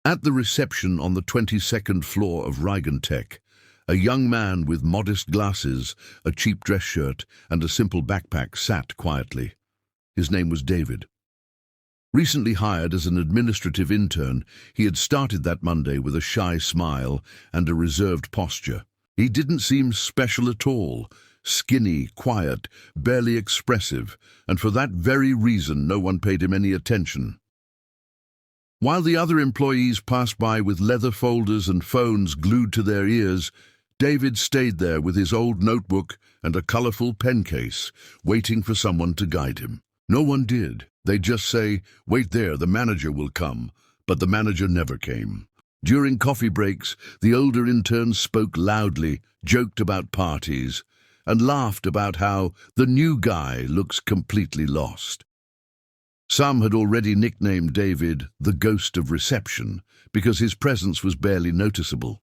At the reception on the 22nd floor of Tech, a young man with modest glasses, a cheap dress shirt, and a simple backpack sat quietly. His name was David. Recently hired as an administrative intern, he had started that Monday with a shy smile and a reserved posture. He didn't seem special at all, skinny, quiet, barely expressive, and for that very reason no one paid him any attention. While the other employees passed by with leather folders and phones glued to their ears, David stayed there with his old notebook and a colorful pen case, waiting for someone to guide him. No one did. They'd just say, "Wait there, the manager will come." But the manager never came. During coffee breaks, the older interns spoke loudly, joked about parties, and laughed about how the new guy looks completely lost. Some had already nicknamed David the Ghost of Reception because his presence was barely noticeable.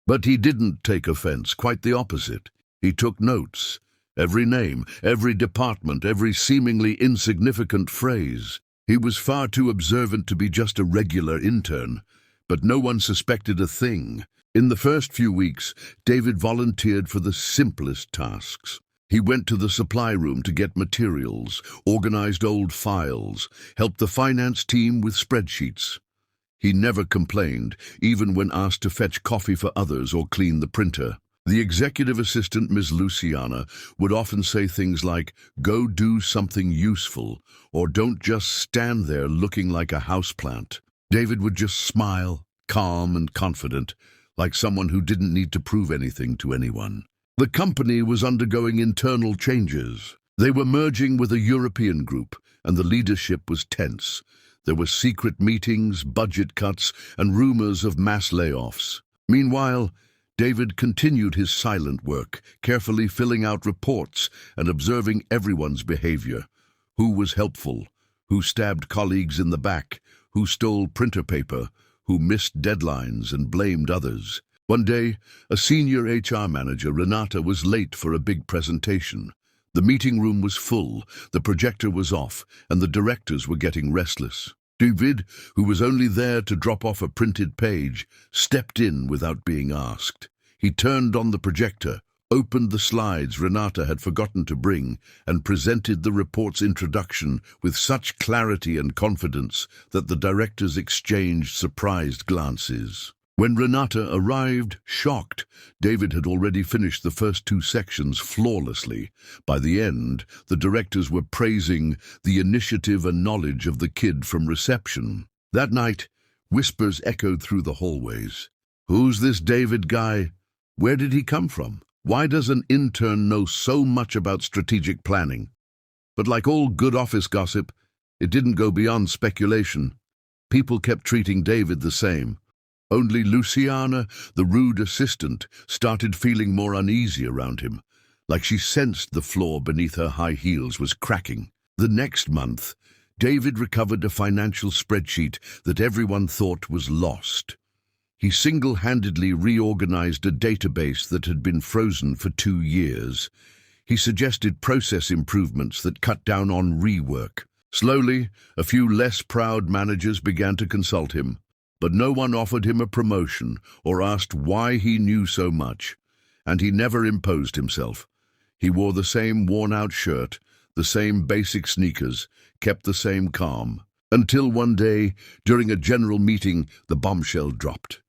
But he didn't take offense, quite the opposite. He took notes. Every name, every department, every seemingly insignificant phrase. He was far too observant to be just a regular intern, but no one suspected a thing. In the first few weeks, David volunteered for the simplest tasks. He went to the supply room to get materials, organized old files, helped the finance team with spreadsheets. He never complained, even when asked to fetch coffee for others or clean the printer. The executive assistant, Ms. Luciana, would often say things like, "Go do something useful," or "Don't just stand there looking like a houseplant." David would just smile, calm and confident, like someone who didn't need to prove anything to anyone. The company was undergoing internal changes. They were merging with a European group, and the leadership was tense. There were secret meetings, budget cuts, and rumors of mass layoffs. Meanwhile, David continued his silent work, carefully filling out reports and observing everyone's behavior. Who was helpful? Who stabbed colleagues in the back? Who stole printer paper? Who missed deadlines and blamed others? One day, a senior HR manager, Renata, was late for a big presentation. The meeting room was full, the projector was off, and the directors were getting restless. David, who was only there to drop off a printed page, stepped in without being asked. He turned on the projector, opened the slides Renata had forgotten to bring, and presented the report's introduction with such clarity and confidence that the directors exchanged surprised glances. When Renata arrived, shocked, David had already finished the first 2 sections flawlessly. By the end, the directors were praising the initiative and knowledge of the kid from reception. That night, whispers echoed through the hallways. "Who's this David guy? Where did he come from? Why does an intern know so much about strategic planning?" But like all good office gossip, it didn't go beyond speculation. People kept treating David the same. Only Luciana, the rude assistant, started feeling more uneasy around him, like she sensed the floor beneath her high heels was cracking. The next month, David recovered a financial spreadsheet that everyone thought was lost. He single-handedly reorganized a database that had been frozen for 2 years. He suggested process improvements that cut down on rework. Slowly, a few less proud managers began to consult him. But no one offered him a promotion or asked why he knew so much, and he never imposed himself. He wore the same worn-out shirt, the same basic sneakers, kept the same calm, until one day, during a general meeting, the bombshell dropped.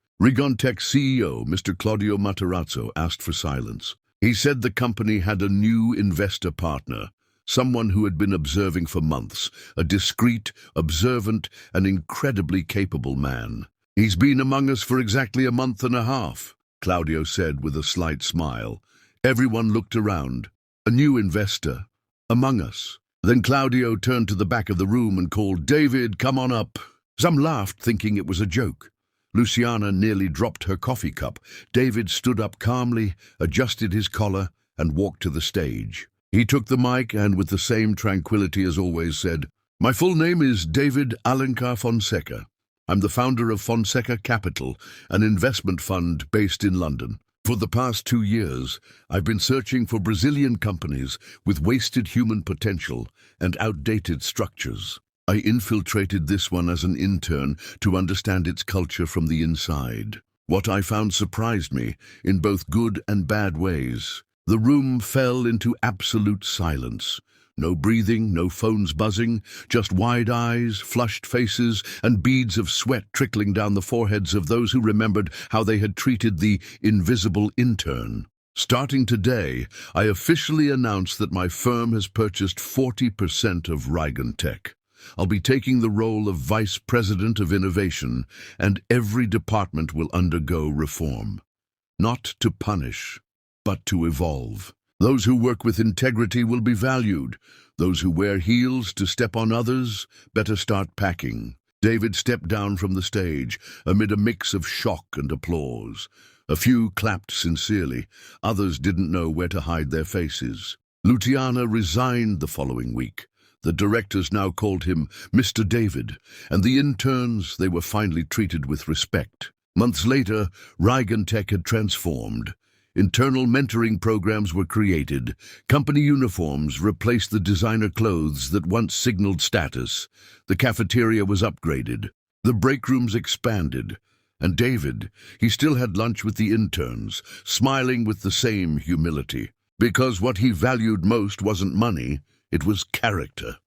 Tech CEO, Mr. Claudio Matarazzo, asked for silence. He said the company had a new investor partner, someone who had been observing for months, a discreet, observant, and incredibly capable man. "He's been among us for exactly a month and a half," Claudio said with a slight smile. Everyone looked around. A new investor, among us. Then Claudio turned to the back of the room and called, "David, come on up." Some laughed, thinking it was a joke. Luciana nearly dropped her coffee cup. David stood up calmly, adjusted his collar, and walked to the stage. He took the mic and, with the same tranquility as always, said, "My full name is David Alencar Fonseca. I'm the founder of Fonseca Capital, an investment fund based in London. For the past 2 years, I've been searching for Brazilian companies with wasted human potential and outdated structures. I infiltrated this one as an intern to understand its culture from the inside. What I found surprised me, in both good and bad ways. The room fell into absolute silence. No breathing, no phones buzzing, just wide eyes, flushed faces, and beads of sweat trickling down the foreheads of those who remembered how they had treated the invisible intern. Starting today, I officially announce that my firm has purchased 40% of ReigenTech. I'll be taking the role of Vice President of Innovation, and every department will undergo reform. Not to punish, but to evolve. Those who work with integrity will be valued. Those who wear heels to step on others better start packing. David stepped down from the stage amid a mix of shock and applause. A few clapped sincerely, others didn't know where to hide their faces. Luciana resigned the following week. The directors now called him Mr. David, and the interns, they were finally treated with respect. Months later, ReigenTech had transformed. Internal mentoring programs were created. Company uniforms replaced the designer clothes that once signaled status. The cafeteria was upgraded. The break rooms expanded. And David, he still had lunch with the interns, smiling with the same humility. Because what he valued most wasn't money, it was character.